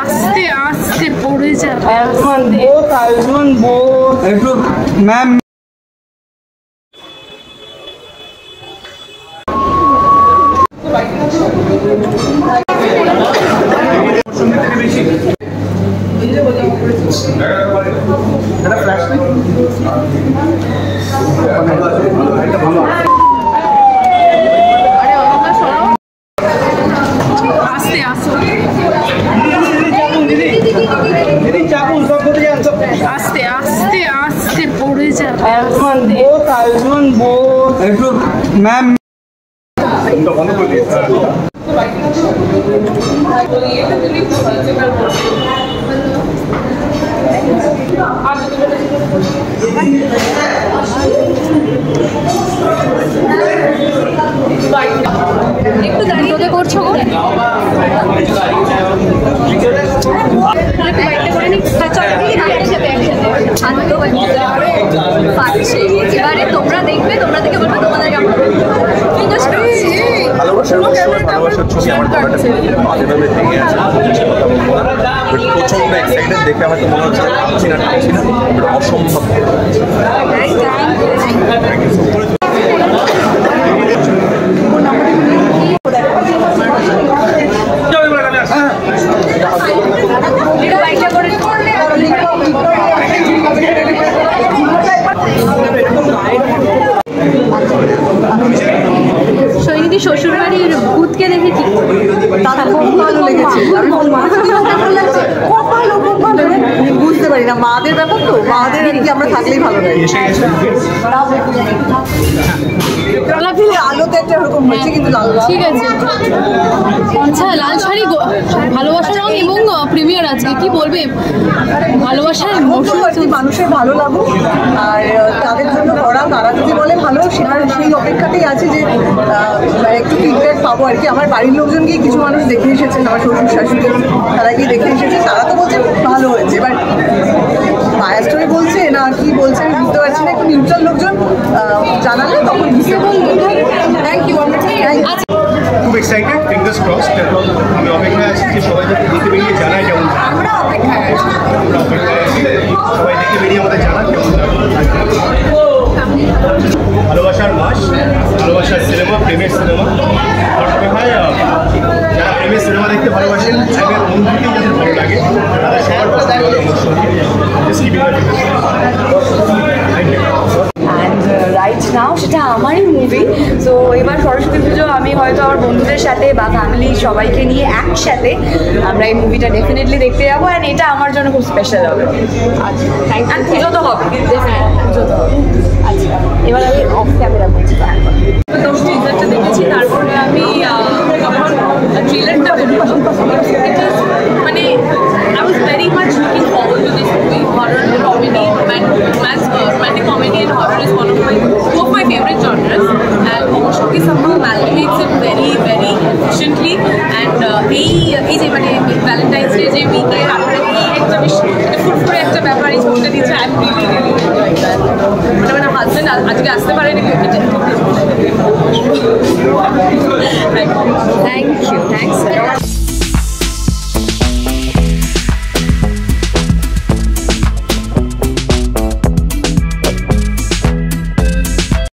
আস্তে আস্তে পড়ে যাবে। ম্যাম আস্তে আসো, আস্তে আস্তে আস্তে পড়ে যাবে। ম্যাম একটু দাঁড়িয়ে করছো এবারে তোমরা দেখবে, তোমরা দেখে বলবে তোমাদের ভালোবাসার ছবি আমার বাদেভাবে ভেঙে আছে। প্রচন্ড এক্সাইটেড দেখে হয়তো মনে হচ্ছে টানছি না অসম্ভব। সৈনিধি শ্বশুর বাড়ির ভূতকে দেখেছি, তাদের খুব ভালো লেগেছে, খুব ভালো বুঝতে পারি না মাদের ব্যাপার তো, মাদের আর কি আমরা থাকলেই ভালো লাগে। আলোতে একটা এরকম হয়েছে কিন্তু ঠিক আছে। আচ্ছা, লাল শাড়ি ভালোবাসার রং এবং প্রিমিয়ার আজকে কি বলবে? ভালোবাসার মানুষের ভালো লাগুক আর তাদের জন্য করা, তারা যদি বলে ভালো সেটা সেই অপেক্ষাতেই আছে যে একটু ফিডব্যাক পাবো আর কি। আমার বাড়ির লোকজন গিয়ে কিছু মানুষ দেখে এসেছেন, আমার শ্বশুর শাশুড়ি তারা গিয়ে দেখে এসেছে, তারা তো বলছে ভালো হয়েছে। এবার বায়াস স্টোরি বলছে না কি বলছে আমি বুঝতে পারছি না, একটু নিউট্রাল লোকজন জানালে তখন বুঝতে পারবো। Thank you. খুব এক্সাইটেড, ফিঙ্গার্স ক্রসড। আমি অপেক্ষায় আছি যে সবাই যাতে দেখে বেরিয়ে জানায় কেমন। আমরা অপেক্ষায় আছি, সবাই দেখে বেরিয়ে আমাদের জানান কেমন। ভালোবাসার মাস, ভালোবাসার সিনেমা, প্রেমের সিনেমা। আমার মনে হয় যারা প্রেমের সিনেমা দেখতে ভালোবাসেন, প্রেমের অনুভূতি যাদের ভালো লাগে তাদের সবার পছন্দ হবে আমার সঙ্গে। অ্যান্ড রাইট নাও সেটা আমারই মুভি। সো এবার সরস্বতী পুজো আমি হয়তো আমার বন্ধুদের সাথে বা ফ্যামিলি সবাইকে নিয়ে একসাথে আমরা এই মুভিটা ডেফিনেটলি দেখতে যাবো। অ্যান্ড এটা আমার জন্য খুব স্পেশাল হবে। আচ্ছা, থ্যাংক ইউ। পুজো তো হবে, পুজো তো হবে। আচ্ছা, এবার আমি অফ ক্যামেরা বলছি। টিজারটা দেখেছি, তারপর